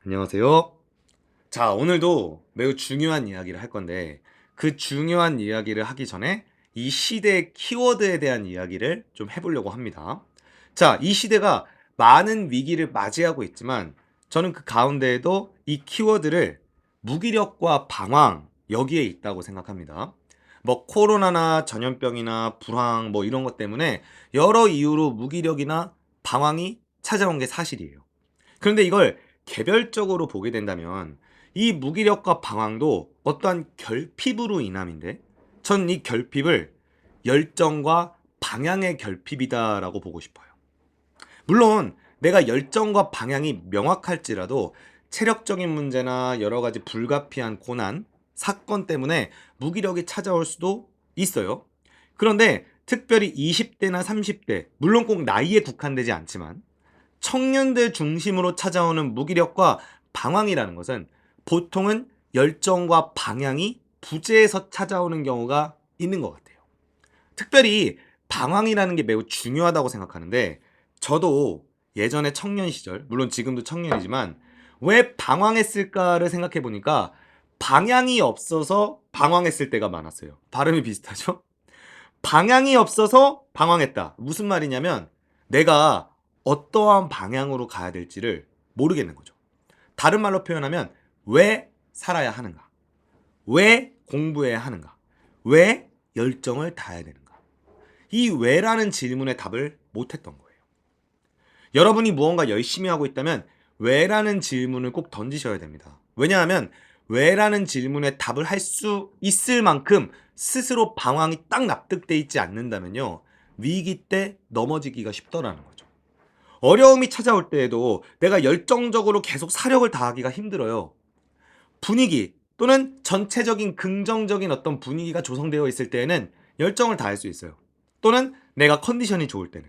안녕하세요. 자, 오늘도 매우 중요한 이야기를 할 건데, 그 중요한 이야기를 하기 전에 이 시대의 키워드에 대한 이야기를 좀 해보려고 합니다. 자, 이 시대가 많은 위기를 맞이하고 있지만, 저는 그 가운데에도 이 키워드를 무기력과 방황, 여기에 있다고 생각합니다. 뭐, 코로나나 전염병이나 불황, 뭐 이런 것 때문에 여러 이유로 무기력이나 방황이 찾아온 게 사실이에요. 그런데 이걸 개별적으로 보게 된다면 이 무기력과 방황도 어떠한 결핍으로 인함인데, 전 이 결핍을 열정과 방향의 결핍이다라고 보고 싶어요. 물론 내가 열정과 방향이 명확할지라도 체력적인 문제나 여러 가지 불가피한 고난, 사건 때문에 무기력이 찾아올 수도 있어요. 그런데 특별히 20대나 30대, 물론 꼭 나이에 국한되지 않지만 청년들 중심으로 찾아오는 무기력과 방황이라는 것은 보통은 열정과 방향이 부재해서 찾아오는 경우가 있는 것 같아요. 특별히 방황이라는 게 매우 중요하다고 생각하는데, 저도 예전에 청년 시절, 물론 지금도 청년이지만 왜 방황했을까를 생각해 보니까 방향이 없어서 방황했을 때가 많았어요. 발음이 비슷하죠? 방향이 없어서 방황했다. 무슨 말이냐면 내가 어떠한 방향으로 가야 될지를 모르겠는 거죠. 다른 말로 표현하면 왜 살아야 하는가? 왜 공부해야 하는가? 왜 열정을 다해야 되는가? 이 왜라는 질문에 답을 못했던 거예요. 여러분이 무언가 열심히 하고 있다면 왜라는 질문을 꼭 던지셔야 됩니다. 왜냐하면 왜라는 질문에 답을 할 수 있을 만큼 스스로 방황이 딱 납득돼 있지 않는다면요, 위기 때 넘어지기가 쉽더라는 거죠. 어려움이 찾아올 때에도 내가 열정적으로 계속 사력을 다하기가 힘들어요. 분위기 또는 전체적인 긍정적인 어떤 분위기가 조성되어 있을 때에는 열정을 다할 수 있어요. 또는 내가 컨디션이 좋을 때는.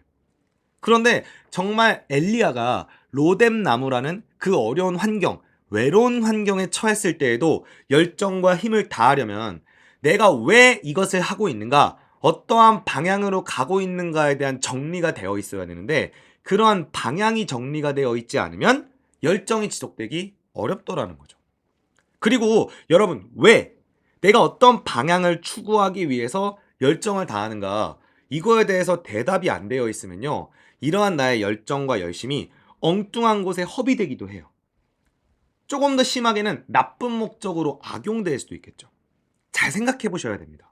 그런데 정말 엘리야가 로뎀 나무라는 그 어려운 환경, 외로운 환경에 처했을 때에도 열정과 힘을 다하려면 내가 왜 이것을 하고 있는가, 어떠한 방향으로 가고 있는가에 대한 정리가 되어 있어야 되는데, 그러한 방향이 정리가 되어 있지 않으면 열정이 지속되기 어렵더라는 거죠. 그리고 여러분, 왜 내가 어떤 방향을 추구하기 위해서 열정을 다하는가, 이거에 대해서 대답이 안 되어 있으면요, 이러한 나의 열정과 열심이 엉뚱한 곳에 허비되기도 해요. 조금 더 심하게는 나쁜 목적으로 악용될 수도 있겠죠. 잘 생각해 보셔야 됩니다.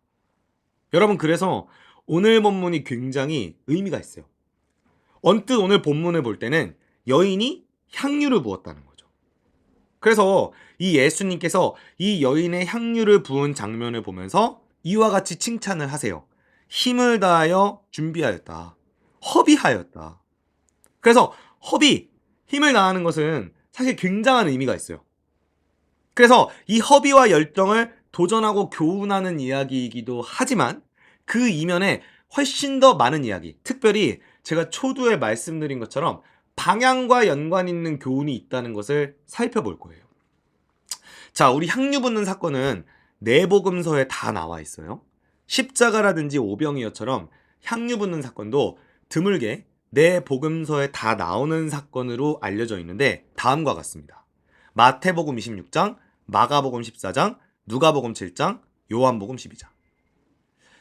여러분, 그래서 오늘 본문이 굉장히 의미가 있어요. 언뜻 오늘 본문을 볼 때는 여인이 향유를 부었다는 거죠. 그래서 이 예수님께서 이 여인의 향유를 부은 장면을 보면서 이와 같이 칭찬을 하세요. 힘을 다하여 준비하였다. 허비하였다. 그래서 허비, 힘을 다하는 것은 사실 굉장한 의미가 있어요. 그래서 이 허비와 열정을 도전하고 교훈하는 이야기이기도 하지만 그 이면에 훨씬 더 많은 이야기, 특별히 제가 초두에 말씀드린 것처럼 방향과 연관 있는 교훈이 있다는 것을 살펴볼 거예요. 자, 우리 향유 붓는 사건은 내복음서에 다 나와 있어요. 십자가라든지 오병이어처럼 향유 붓는 사건도 드물게 내복음서에 다 나오는 사건으로 알려져 있는데 다음과 같습니다. 마태복음 26장, 마가복음 14장, 누가복음 7장, 요한복음 12장.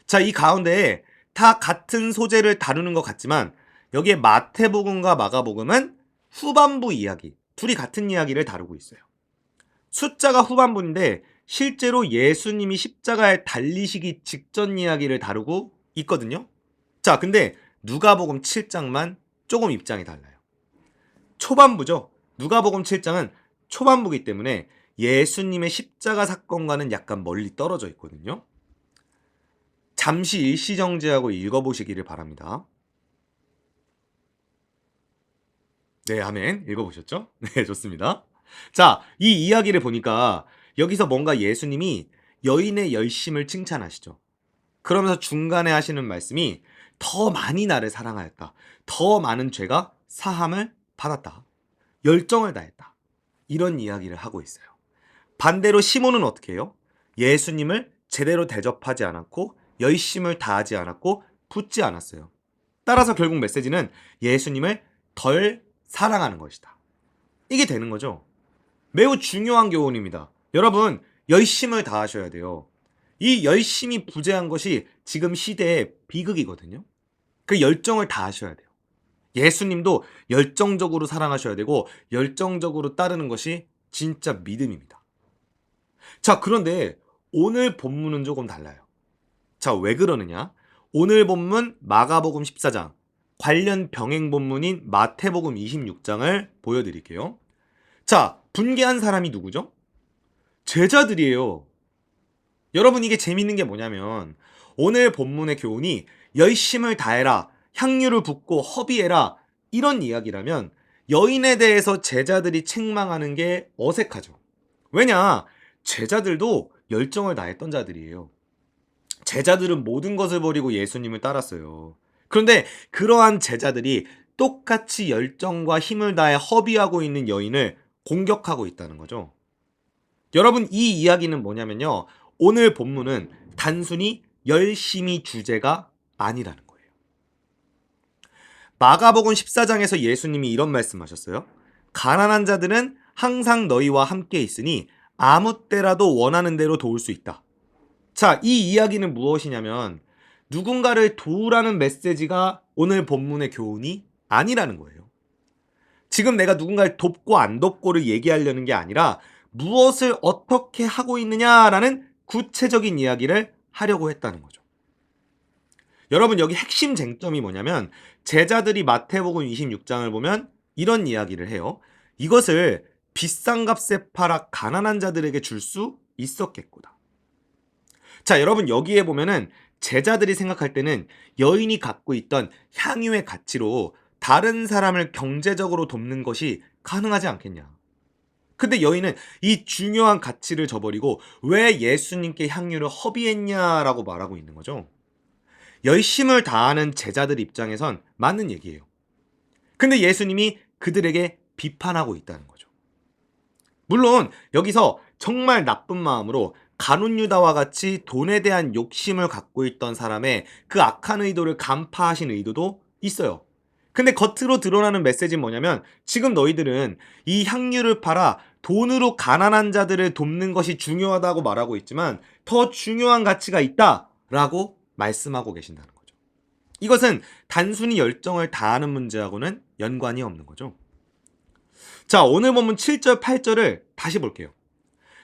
자, 이 가운데에 다 같은 소재를 다루는 것 같지만 여기에 마태복음과 마가복음은 후반부 이야기, 둘이 같은 이야기를 다루고 있어요. 숫자가 후반부인데 실제로 예수님이 십자가에 달리시기 직전 이야기를 다루고 있거든요. 자, 근데 누가복음 7장만 조금 입장이 달라요. 초반부죠. 누가복음 7장은 초반부이기 때문에 예수님의 십자가 사건과는 약간 멀리 떨어져 있거든요. 잠시 일시정지하고 읽어보시기를 바랍니다. 네, 아멘. 읽어보셨죠? 네, 좋습니다. 자, 이 이야기를 보니까 여기서 뭔가 예수님이 여인의 열심을 칭찬하시죠. 그러면서 중간에 하시는 말씀이 더 많이 나를 사랑하였다. 더 많은 죄가 사함을 받았다. 열정을 다했다. 이런 이야기를 하고 있어요. 반대로 시몬은 어떻게 해요? 예수님을 제대로 대접하지 않았고 열심을 다하지 않았고 붙지 않았어요. 따라서 결국 메시지는 예수님을 덜 사랑하는 것이다. 이게 되는 거죠. 매우 중요한 교훈입니다. 여러분, 열심을 다하셔야 돼요. 이 열심이 부재한 것이 지금 시대의 비극이거든요. 그 열정을 다하셔야 돼요. 예수님도 열정적으로 사랑하셔야 되고 열정적으로 따르는 것이 진짜 믿음입니다. 자, 그런데 오늘 본문은 조금 달라요. 자, 왜 그러느냐? 오늘 본문 마가복음 14장, 관련 병행 본문인 마태복음 26장을 보여드릴게요. 자, 분개한 사람이 누구죠? 제자들이에요. 여러분, 이게 재밌는 게 뭐냐면 오늘 본문의 교훈이 열심을 다해라, 향유를 붓고 허비해라, 이런 이야기라면 여인에 대해서 제자들이 책망하는 게 어색하죠. 왜냐? 제자들도 열정을 다했던 자들이에요. 제자들은 모든 것을 버리고 예수님을 따랐어요. 그런데 그러한 제자들이 똑같이 열정과 힘을 다해 허비하고 있는 여인을 공격하고 있다는 거죠. 여러분, 이 이야기는 뭐냐면요. 오늘 본문은 단순히 열심이 주제가 아니라는 거예요. 마가복음 14장에서 예수님이 이런 말씀하셨어요. 가난한 자들은 항상 너희와 함께 있으니 아무 때라도 원하는 대로 도울 수 있다. 자, 이 이야기는 무엇이냐면 누군가를 도우라는 메시지가 오늘 본문의 교훈이 아니라는 거예요. 지금 내가 누군가를 돕고 안 돕고를 얘기하려는 게 아니라 무엇을 어떻게 하고 있느냐라는 구체적인 이야기를 하려고 했다는 거죠. 여러분, 여기 핵심 쟁점이 뭐냐면 제자들이 마태복음 26장을 보면 이런 이야기를 해요. 이것을 비싼 값에 팔아 가난한 자들에게 줄 수 있었겠구나. 자, 여러분, 여기에 보면은 제자들이 생각할 때는 여인이 갖고 있던 향유의 가치로 다른 사람을 경제적으로 돕는 것이 가능하지 않겠냐. 근데 여인은 이 중요한 가치를 저버리고 왜 예수님께 향유를 허비했냐라고 말하고 있는 거죠. 열심을 다하는 제자들 입장에선 맞는 얘기예요. 근데 예수님이 그들에게 비판하고 있다는 거죠. 물론 여기서 정말 나쁜 마음으로 가룟 유다와 같이 돈에 대한 욕심을 갖고 있던 사람의 그 악한 의도를 간파하신 의도도 있어요. 근데 겉으로 드러나는 메시지는 뭐냐면 지금 너희들은 이 향유를 팔아 돈으로 가난한 자들을 돕는 것이 중요하다고 말하고 있지만 더 중요한 가치가 있다라고 말씀하고 계신다는 거죠. 이것은 단순히 열정을 다하는 문제하고는 연관이 없는 거죠. 자, 오늘 본문 7절, 8절을 다시 볼게요.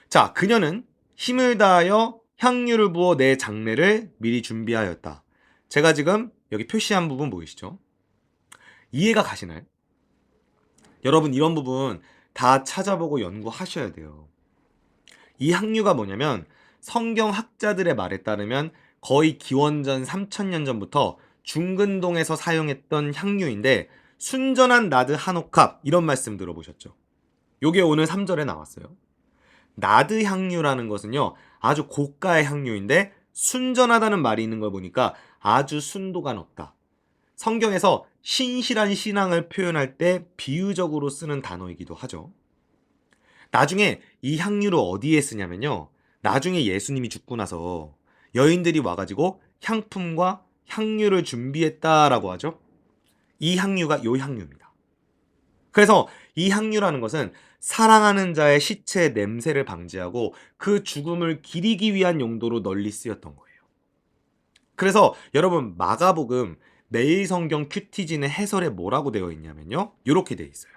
자, 그녀는 힘을 다하여 향유를 부어 내 장례를 미리 준비하였다. 제가 지금 여기 표시한 부분 보이시죠? 이해가 가시나요? 여러분, 이런 부분 다 찾아보고 연구하셔야 돼요. 이 향유가 뭐냐면 성경 학자들의 말에 따르면 거의 기원전 3000년 전부터 중근동에서 사용했던 향유인데 순전한 나드 한옥합, 이런 말씀 들어보셨죠? 요게 오늘 3절에 나왔어요. 나드 향유라는 것은요, 아주 고가의 향유인데 순전하다는 말이 있는 걸 보니까 아주 순도가 높다. 성경에서 신실한 신앙을 표현할 때 비유적으로 쓰는 단어이기도 하죠. 나중에 이 향유를 어디에 쓰냐면요, 나중에 예수님이 죽고 나서 여인들이 와가지고 향품과 향유를 준비했다라고 하죠. 이 향유가 요 향유입니다. 그래서 이 향유라는 것은 사랑하는 자의 시체의 냄새를 방지하고 그 죽음을 기리기 위한 용도로 널리 쓰였던 거예요. 그래서 여러분, 마가복음 매일 성경 큐티진의 해설에 뭐라고 되어 있냐면요, 이렇게 되어 있어요.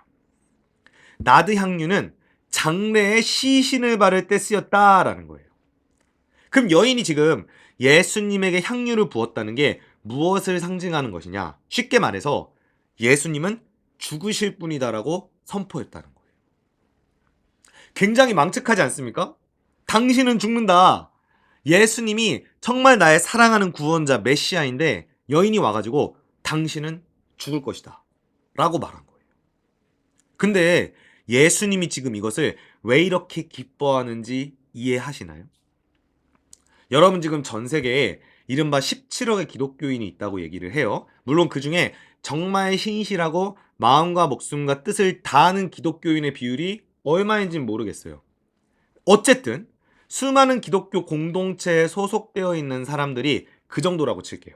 나드 향유는 장례에 시신을 바를 때 쓰였다라는 거예요. 그럼 여인이 지금 예수님에게 향유를 부었다는 게 무엇을 상징하는 것이냐? 쉽게 말해서 예수님은 죽으실 분이다라고 선포했다는 거예요. 굉장히 망측하지 않습니까? 당신은 죽는다. 예수님이 정말 나의 사랑하는 구원자 메시아인데 여인이 와가지고 당신은 죽을 것이다 라고 말한 거예요. 근데 예수님이 지금 이것을 왜 이렇게 기뻐하는지 이해하시나요? 여러분, 지금 전 세계에 이른바 17억의 기독교인이 있다고 얘기를 해요. 물론 그 중에 정말 신실하고 마음과 목숨과 뜻을 다하는 기독교인의 비율이 얼마인지는 모르겠어요. 어쨌든 수많은 기독교 공동체에 소속되어 있는 사람들이 그 정도라고 칠게요.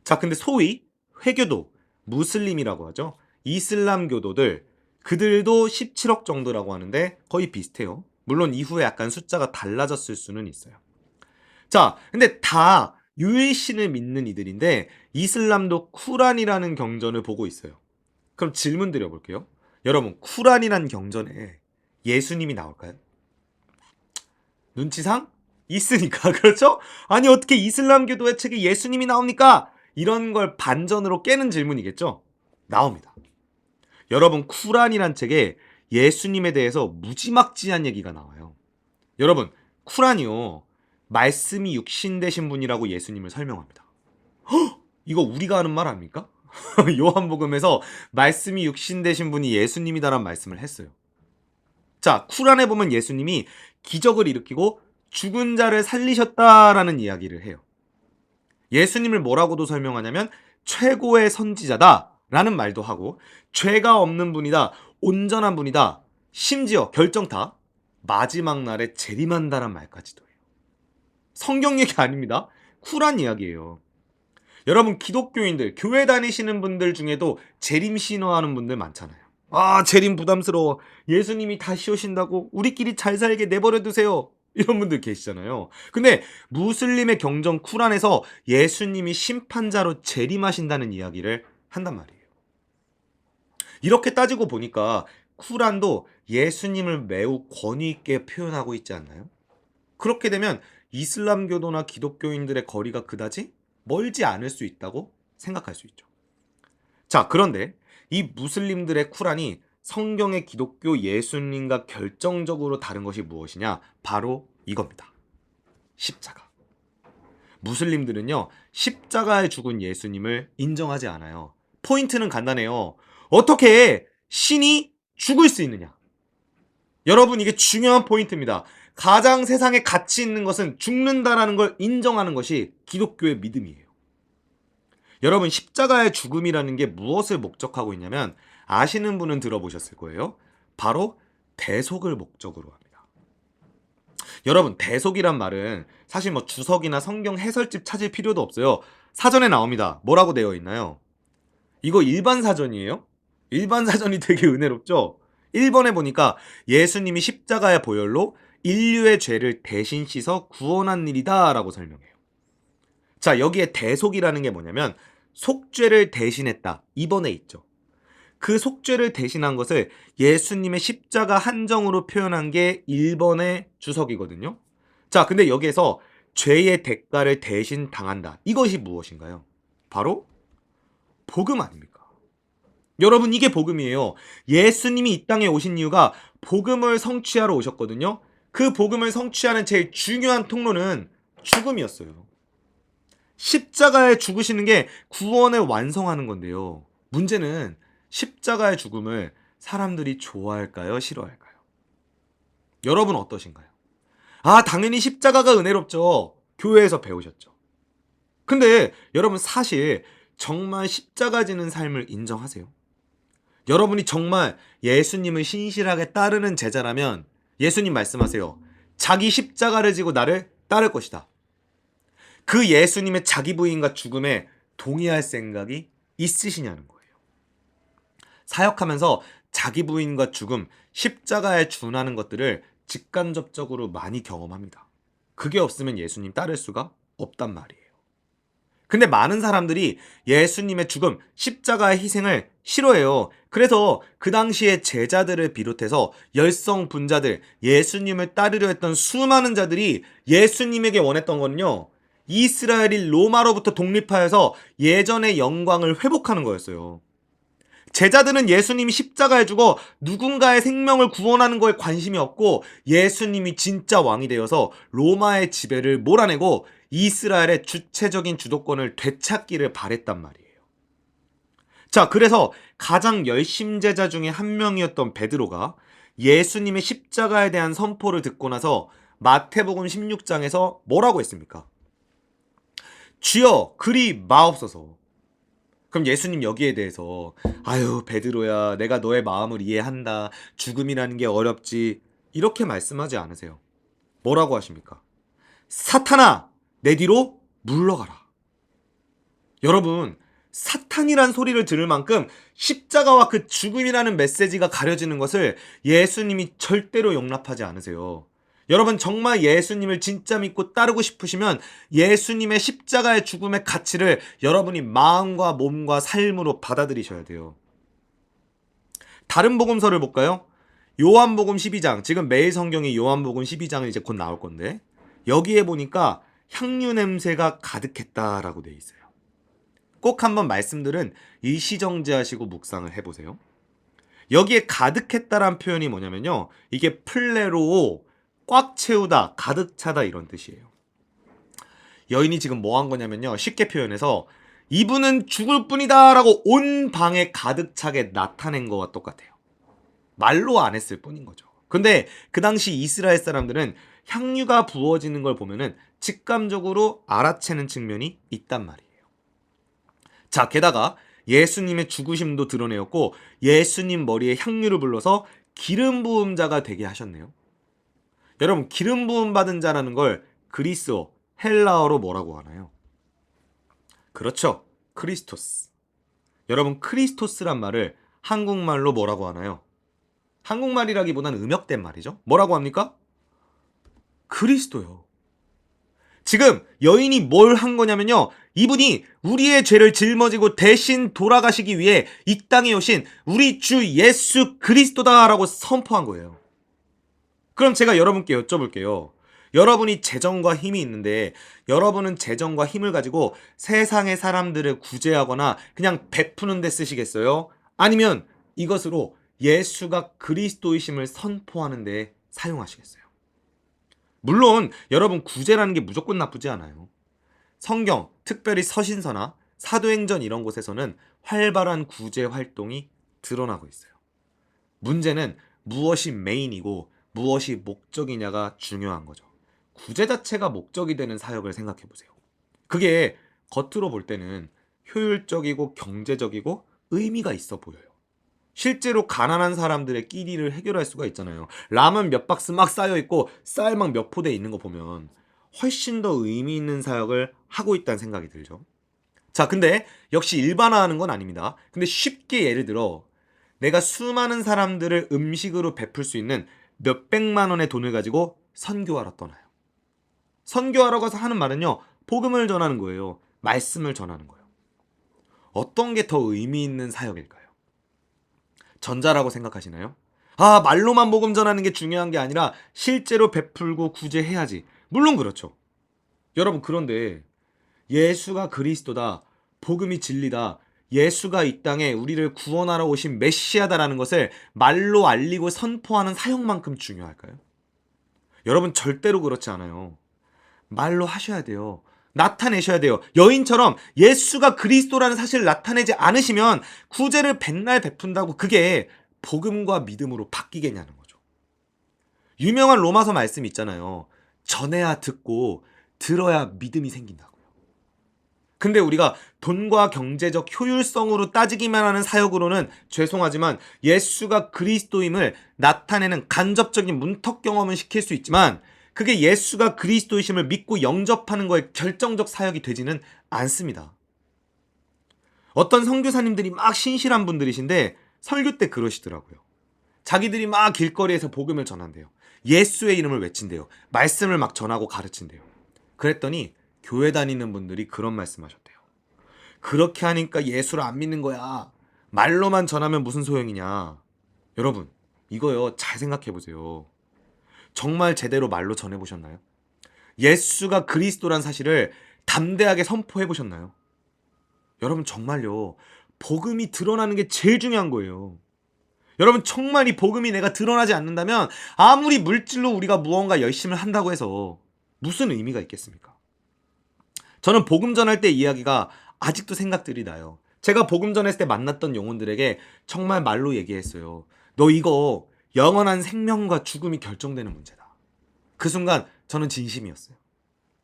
자, 근데 소위 회교도, 무슬림이라고 하죠. 이슬람교도들, 그들도 17억 정도라고 하는데 거의 비슷해요. 물론 이후에 약간 숫자가 달라졌을 수는 있어요. 자, 근데 다 유일신을 믿는 이들인데 이슬람도 쿠란이라는 경전을 보고 있어요. 그럼 질문 드려볼게요. 여러분, 쿠란이란 경전에 예수님이 나올까요? 눈치상? 있으니까. 그렇죠? 아니, 어떻게 이슬람교도의 책에 예수님이 나옵니까? 이런 걸 반전으로 깨는 질문이겠죠? 나옵니다. 여러분, 쿠란이란 책에 예수님에 대해서 무지막지한 얘기가 나와요. 여러분, 쿠란이요. 말씀이 육신 되신 분이라고 예수님을 설명합니다. 헉! 이거 우리가 하는 말 아닙니까? 요한복음에서 말씀이 육신 되신 분이 예수님이다라는 말씀을 했어요. 자, 쿠란에 보면 예수님이 기적을 일으키고 죽은 자를 살리셨다라는 이야기를 해요. 예수님을 뭐라고도 설명하냐면 최고의 선지자다라는 말도 하고 죄가 없는 분이다, 온전한 분이다, 심지어 결정타 마지막 날에 재림한다란 말까지도 해요. 성경 얘기 아닙니다. 쿨한 이야기예요. 여러분, 기독교인들, 교회 다니시는 분들 중에도 재림 신화하는 분들 많잖아요. 아, 재림 부담스러워. 예수님이 다시 오신다고 우리끼리 잘 살게 내버려 두세요. 이런 분들 계시잖아요. 근데 무슬림의 경전 쿠란에서 예수님이 심판자로 재림하신다는 이야기를 한단 말이에요. 이렇게 따지고 보니까 쿠란도 예수님을 매우 권위 있게 표현하고 있지 않나요? 그렇게 되면 이슬람교도나 기독교인들의 거리가 그다지 멀지 않을 수 있다고 생각할 수 있죠. 자, 그런데 이 무슬림들의 쿠란이 성경의 기독교 예수님과 결정적으로 다른 것이 무엇이냐? 바로 이겁니다. 십자가. 무슬림들은요, 십자가에 죽은 예수님을 인정하지 않아요. 포인트는 간단해요. 어떻게 신이 죽을 수 있느냐? 여러분, 이게 중요한 포인트입니다. 가장 세상에 가치 있는 것은 죽는다라는 걸 인정하는 것이 기독교의 믿음이에요. 여러분, 십자가의 죽음이라는 게 무엇을 목적하고 있냐면 아시는 분은 들어보셨을 거예요. 바로 대속을 목적으로 합니다. 여러분, 대속이란 말은 사실 뭐 주석이나 성경 해설집 찾을 필요도 없어요. 사전에 나옵니다. 뭐라고 되어 있나요? 이거 일반 사전이에요? 일반 사전이 되게 은혜롭죠? 1번에 보니까 예수님이 십자가의 보혈로 인류의 죄를 대신 씻어 구원한 일이다 라고 설명해요. 자, 여기에 대속이라는 게 뭐냐면 속죄를 대신했다. 2번에 있죠. 그 속죄를 대신한 것을 예수님의 십자가 한정으로 표현한 게 1번의 주석이거든요. 자, 근데 여기에서 죄의 대가를 대신 당한다. 이것이 무엇인가요? 바로 복음 아닙니까? 여러분, 이게 복음이에요. 예수님이 이 땅에 오신 이유가 복음을 성취하러 오셨거든요. 그 복음을 성취하는 제일 중요한 통로는 죽음이었어요. 십자가에 죽으시는 게 구원을 완성하는 건데요. 문제는 십자가의 죽음을 사람들이 좋아할까요? 싫어할까요? 여러분 어떠신가요? 아, 당연히 십자가가 은혜롭죠. 교회에서 배우셨죠. 근데 여러분, 사실 정말 십자가 지는 삶을 인정하세요? 여러분이 정말 예수님을 신실하게 따르는 제자라면 예수님 말씀하세요. 자기 십자가를 지고 나를 따를 것이다. 그 예수님의 자기 부인과 죽음에 동의할 생각이 있으시냐는 거예요. 사역하면서 자기 부인과 죽음, 십자가에 준하는 것들을 직간접적으로 많이 경험합니다. 그게 없으면 예수님 따를 수가 없단 말이에요. 근데 많은 사람들이 예수님의 죽음, 십자가의 희생을 싫어해요. 그래서 그 당시에 제자들을 비롯해서 열성 분자들, 예수님을 따르려 했던 수많은 자들이 예수님에게 원했던 거는요, 이스라엘이 로마로부터 독립하여서 예전의 영광을 회복하는 거였어요. 제자들은 예수님이 십자가에 죽어 누군가의 생명을 구원하는 거에 관심이 없고 예수님이 진짜 왕이 되어서 로마의 지배를 몰아내고 이스라엘의 주체적인 주도권을 되찾기를 바랬단 말이에요. 자, 그래서 가장 열심 제자 중에 한 명이었던 베드로가 예수님의 십자가에 대한 선포를 듣고 나서 마태복음 16장에서 뭐라고 했습니까? 주여, 그리 마옵소서. 그럼 예수님 여기에 대해서 아유, 베드로야, 내가 너의 마음을 이해한다. 죽음이라는 게 어렵지. 이렇게 말씀하지 않으세요. 뭐라고 하십니까? 사탄아, 내 뒤로 물러가라. 여러분, 사탄이란 소리를 들을 만큼 십자가와 그 죽음이라는 메시지가 가려지는 것을 예수님이 절대로 용납하지 않으세요. 여러분 정말 예수님을 진짜 믿고 따르고 싶으시면 예수님의 십자가의 죽음의 가치를 여러분이 마음과 몸과 삶으로 받아들이셔야 돼요. 다른 복음서를 볼까요? 요한복음 12장, 지금 매일 성경이 요한복음 12장을 이제 곧 나올 건데 여기에 보니까 향유 냄새가 가득했다라고 돼 있어요. 꼭 한번 말씀들은 일시정지하시고 묵상을 해보세요. 여기에 가득했다란 표현이 뭐냐면요, 이게 플레로 꽉 채우다, 가득 차다 이런 뜻이에요. 여인이 지금 뭐 한 거냐면요, 쉽게 표현해서 이분은 죽을 뿐이다 라고 온 방에 가득 차게 나타낸 거와 똑같아요. 말로 안 했을 뿐인 거죠. 근데 그 당시 이스라엘 사람들은 향유가 부어지는 걸 보면은 직감적으로 알아채는 측면이 있단 말이에요. 자, 게다가 예수님의 죽으심도 드러내었고 예수님 머리에 향유를 불러서 기름 부은 자가 되게 하셨네요. 여러분, 기름 부음 받은 자라는 걸 그리스어, 헬라어로 뭐라고 하나요? 그렇죠. 크리스토스. 여러분, 크리스토스란 말을 한국말로 뭐라고 하나요? 한국말이라기보다는 음역된 말이죠. 뭐라고 합니까? 그리스도요. 지금 여인이 뭘 한 거냐면요, 이분이 우리의 죄를 짊어지고 대신 돌아가시기 위해 이 땅에 오신 우리 주 예수 그리스도다라고 선포한 거예요. 그럼 제가 여러분께 여쭤볼게요. 여러분이 재정과 힘이 있는데 여러분은 재정과 힘을 가지고 세상의 사람들을 구제하거나 그냥 베푸는 데 쓰시겠어요? 아니면 이것으로 예수가 그리스도이심을 선포하는 데 사용하시겠어요? 물론 여러분, 구제라는 게 무조건 나쁘지 않아요. 성경, 특별히 서신서나 사도행전 이런 곳에서는 활발한 구제 활동이 드러나고 있어요. 문제는 무엇이 메인이고 무엇이 목적이냐가 중요한 거죠. 구제 자체가 목적이 되는 사역을 생각해 보세요. 그게 겉으로 볼 때는 효율적이고 경제적이고 의미가 있어 보여요. 실제로 가난한 사람들의 끼니를 해결할 수가 있잖아요. 라면 몇 박스 막 쌓여있고 쌀 막 몇 포대 있는 거 보면 훨씬 더 의미 있는 사역을 하고 있다는 생각이 들죠. 자, 근데 역시 일반화하는 건 아닙니다. 근데 쉽게 예를 들어 내가 수많은 사람들을 음식으로 베풀 수 있는 몇백만 원의 돈을 가지고 선교하러 떠나요. 선교하러 가서 하는 말은요, 복음을 전하는 거예요. 말씀을 전하는 거예요. 어떤 게 더 의미 있는 사역일까요? 전자라고 생각하시나요? 아, 말로만 복음 전하는 게 중요한 게 아니라 실제로 베풀고 구제해야지. 물론 그렇죠. 여러분, 그런데 예수가 그리스도다, 복음이 진리다, 예수가 이 땅에 우리를 구원하러 오신 메시아다라는 것을 말로 알리고 선포하는 사역만큼 중요할까요? 여러분, 절대로 그렇지 않아요. 말로 하셔야 돼요. 나타내셔야 돼요. 여인처럼 예수가 그리스도라는 사실을 나타내지 않으시면 구제를 백날 베푼다고 그게 복음과 믿음으로 바뀌겠냐는 거죠. 유명한 로마서 말씀 있잖아요. 전해야 듣고 들어야 믿음이 생긴다고요. 근데 우리가 돈과 경제적 효율성으로 따지기만 하는 사역으로는 죄송하지만 예수가 그리스도임을 나타내는 간접적인 문턱 경험은 시킬 수 있지만 그게 예수가 그리스도이심을 믿고 영접하는 거에 결정적 사역이 되지는 않습니다. 어떤 선교사님들이 막 신실한 분들이신데 설교 때 그러시더라고요. 자기들이 막 길거리에서 복음을 전한대요. 예수의 이름을 외친대요. 말씀을 막 전하고 가르친대요. 그랬더니 교회 다니는 분들이 그런 말씀하셨대요. 그렇게 하니까 예수를 안 믿는 거야. 말로만 전하면 무슨 소용이냐. 여러분, 이거요, 잘 생각해 보세요. 정말 제대로 말로 전해보셨나요? 예수가 그리스도란 사실을 담대하게 선포해보셨나요? 여러분, 정말요, 복음이 드러나는 게 제일 중요한 거예요. 여러분, 정말 이 복음이 내가 드러나지 않는다면 아무리 물질로 우리가 무언가 열심을 한다고 해서 무슨 의미가 있겠습니까? 저는 복음 전할 때 이야기가 아직도 생각들이 나요. 제가 복음 전했을 때 만났던 영혼들에게 정말 말로 얘기했어요. 너 이거 영원한 생명과 죽음이 결정되는 문제다. 그 순간 저는 진심이었어요.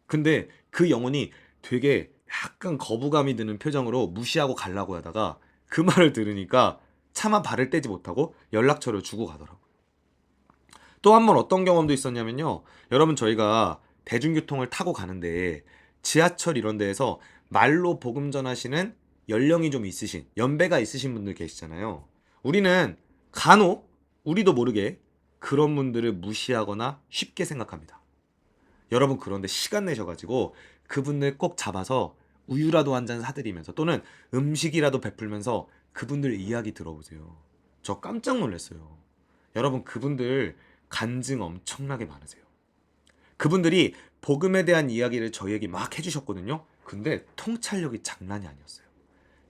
근데 그 영혼이 되게 약간 거부감이 드는 표정으로 무시하고 가려고 하다가 그 말을 들으니까 차마 발을 떼지 못하고 연락처를 주고 가더라고요. 또 한 번 어떤 경험도 있었냐면요. 여러분, 저희가 대중교통을 타고 가는데 지하철 이런 데에서 말로 복음 전하시는 연령이 좀 있으신, 연배가 있으신 분들 계시잖아요. 우리는 간혹 우리도 모르게 그런 분들을 무시하거나 쉽게 생각합니다. 여러분 그런데 시간 내셔가지고 그분들 꼭 잡아서 우유라도 한 잔 사드리면서 또는 음식이라도 베풀면서 그분들 이야기 들어보세요. 저 깜짝 놀랐어요. 여러분 그분들 간증 엄청나게 많으세요. 그분들이 복음에 대한 이야기를 저희에게 막 해주셨거든요. 근데 통찰력이 장난이 아니었어요.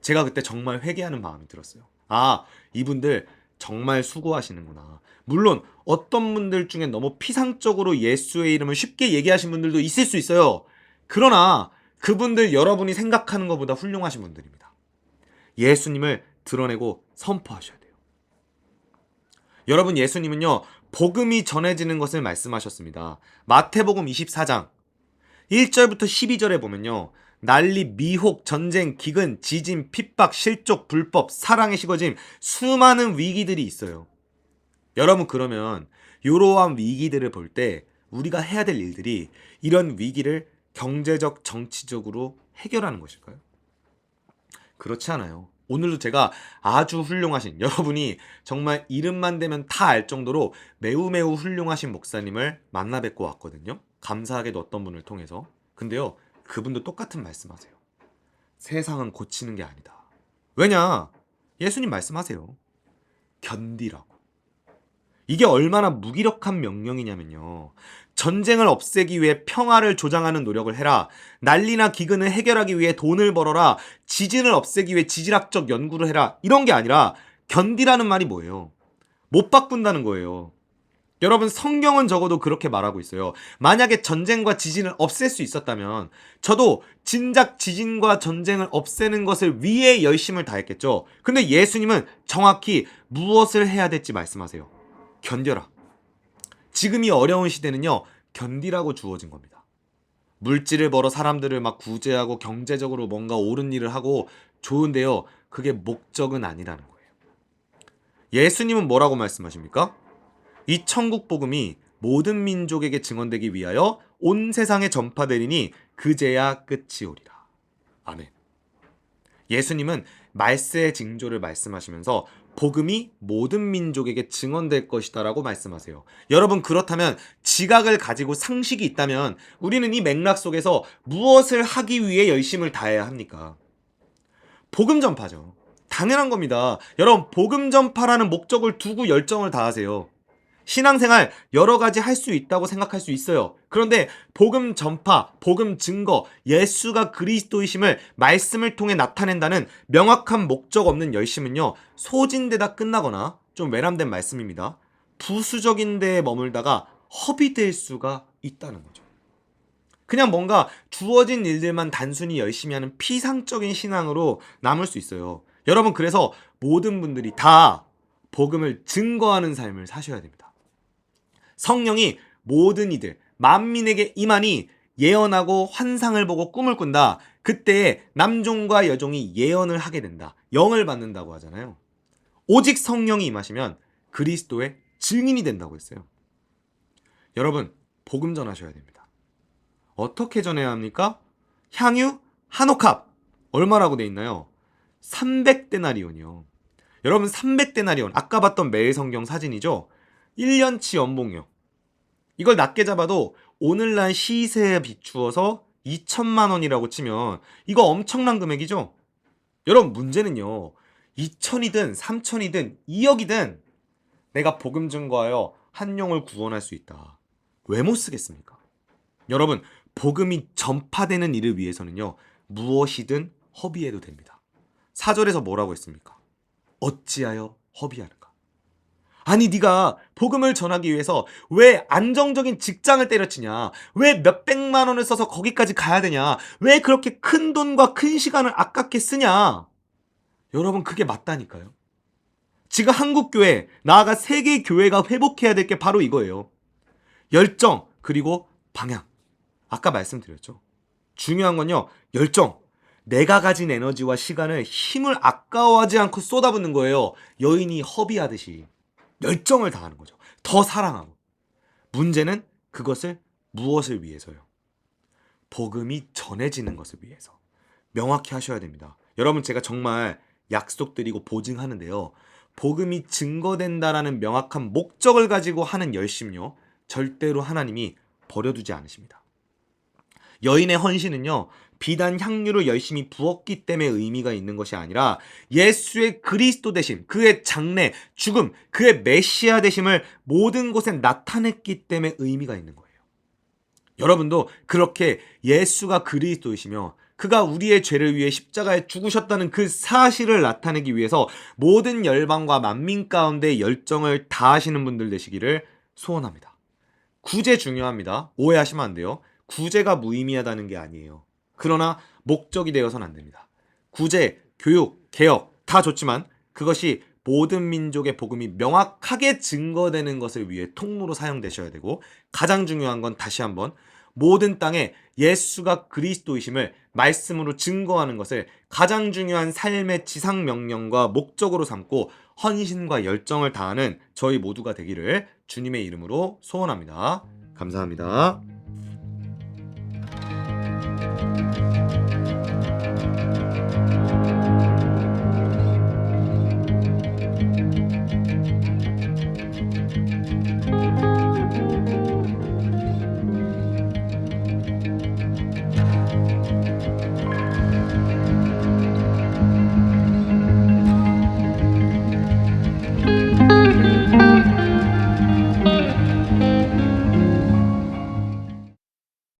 제가 그때 정말 회개하는 마음이 들었어요. 아, 이분들 정말 수고하시는구나. 물론 어떤 분들 중에 너무 피상적으로 예수의 이름을 쉽게 얘기하신 분들도 있을 수 있어요. 그러나 그분들 여러분이 생각하는 것보다 훌륭하신 분들입니다. 예수님을 드러내고 선포하셔야 돼요. 여러분 예수님은요. 복음이 전해지는 것을 말씀하셨습니다. 마태복음 24장 1절부터 12절에 보면요. 난리, 미혹, 전쟁, 기근, 지진, 핍박, 실족, 불법, 사랑의 식어짐 수많은 위기들이 있어요. 여러분 그러면 이러한 위기들을 볼 때 우리가 해야 될 일들이 이런 위기를 경제적, 정치적으로 해결하는 것일까요? 그렇지 않아요. 오늘도 제가 아주 훌륭하신 여러분이 정말 이름만 대면 다 알 정도로 매우 매우 훌륭하신 목사님을 만나 뵙고 왔거든요. 감사하게도 어떤 분을 통해서. 근데요, 그분도 똑같은 말씀하세요. 세상은 고치는 게 아니다. 왜냐? 예수님 말씀하세요. 견디라고. 이게 얼마나 무기력한 명령이냐면요. 전쟁을 없애기 위해 평화를 조장하는 노력을 해라. 난리나 기근을 해결하기 위해 돈을 벌어라. 지진을 없애기 위해 지질학적 연구를 해라. 이런 게 아니라 견디라는 말이 뭐예요? 못 바꾼다는 거예요. 여러분 성경은 적어도 그렇게 말하고 있어요. 만약에 전쟁과 지진을 없앨 수 있었다면 저도 진작 지진과 전쟁을 없애는 것을 위해 열심을 다했겠죠. 근데 예수님은 정확히 무엇을 해야 될지 말씀하세요. 견뎌라. 지금 이 어려운 시대는요. 견디라고 주어진 겁니다. 물질을 벌어 사람들을 막 구제하고 경제적으로 뭔가 옳은 일을 하고 좋은데요. 그게 목적은 아니라는 거예요. 예수님은 뭐라고 말씀하십니까? 이 천국 복음이 모든 민족에게 증언되기 위하여 온 세상에 전파되리니 그제야 끝이 오리라. 아멘. 예수님은 말세의 징조를 말씀하시면서 복음이 모든 민족에게 증언될 것이다라고 말씀하세요. 여러분 그렇다면 지각을 가지고 상식이 있다면 우리는 이 맥락 속에서 무엇을 하기 위해 열심을 다해야 합니까? 복음 전파죠. 당연한 겁니다. 여러분 복음 전파라는 목적을 두고 열정을 다하세요. 신앙생활 여러 가지 할 수 있다고 생각할 수 있어요. 그런데 복음 전파, 복음 증거, 예수가 그리스도이심을 말씀을 통해 나타낸다는 명확한 목적 없는 열심은요. 소진되다 끝나거나 좀 외람된 말씀입니다. 부수적인 데에 머물다가 허비될 수가 있다는 거죠. 그냥 뭔가 주어진 일들만 단순히 열심히 하는 피상적인 신앙으로 남을 수 있어요. 여러분 그래서 모든 분들이 다 복음을 증거하는 삶을 사셔야 됩니다. 성령이 모든 이들 만민에게 임하니 예언하고 환상을 보고 꿈을 꾼다. 그때 남종과 여종이 예언을 하게 된다. 영을 받는다고 하잖아요. 오직 성령이 임하시면 그리스도의 증인이 된다고 했어요. 여러분 복음 전하셔야 됩니다. 어떻게 전해야 합니까? 향유 한 옥합 얼마라고 돼 있나요? 300데나리온이요. 여러분 300데나리온 아까 봤던 매일성경 사진이죠? 1년치 연봉이요. 이걸 낮게 잡아도 오늘날 시세에 비추어서 2천만 원이라고 치면 이거 엄청난 금액이죠? 여러분 문제는요. 2천이든 3천이든 2억이든 내가 복음 증거하여 한 영을 구원할 수 있다. 왜 못 쓰겠습니까? 여러분 복음이 전파되는 일을 위해서는요. 무엇이든 허비해도 됩니다. 4절에서 뭐라고 했습니까? 어찌하여 허비하는가? 아니 네가 복음을 전하기 위해서 왜 안정적인 직장을 때려치냐? 왜 몇백만 원을 써서 거기까지 가야 되냐? 왜 그렇게 큰 돈과 큰 시간을 아깝게 쓰냐? 여러분 그게 맞다니까요. 지금 한국교회 나아가 세계교회가 회복해야 될 게 바로 이거예요. 열정 그리고 방향. 아까 말씀드렸죠. 중요한 건요. 열정. 내가 가진 에너지와 시간을 힘을 아까워하지 않고 쏟아붓는 거예요. 여인이 허비하듯이. 열정을 다하는 거죠. 더 사랑하고. 문제는 그것을 무엇을 위해서요? 복음이 전해지는 것을 위해서. 명확히 하셔야 됩니다. 여러분 제가 정말 약속드리고 보증하는데요. 복음이 증거된다라는 명확한 목적을 가지고 하는 열심요. 절대로 하나님이 버려두지 않으십니다. 여인의 헌신은요, 비단 향유를 열심히 부었기 때문에 의미가 있는 것이 아니라 예수의 그리스도 되심, 그의 장래, 죽음, 그의 메시아 되심을 모든 곳에 나타냈기 때문에 의미가 있는 거예요. 여러분도 그렇게 예수가 그리스도이시며 그가 우리의 죄를 위해 십자가에 죽으셨다는 그 사실을 나타내기 위해서 모든 열방과 만민 가운데 열정을 다하시는 분들 되시기를 소원합니다. 구제 중요합니다. 오해하시면 안 돼요. 구제가 무의미하다는 게 아니에요. 그러나 목적이 되어서는 안 됩니다. 구제, 교육, 개혁 다 좋지만 그것이 모든 민족의 복음이 명확하게 증거되는 것을 위해 통로로 사용되셔야 되고, 가장 중요한 건 다시 한번 모든 땅에 예수가 그리스도이심을 말씀으로 증거하는 것을 가장 중요한 삶의 지상 명령과 목적으로 삼고 헌신과 열정을 다하는 저희 모두가 되기를 주님의 이름으로 소원합니다. 감사합니다.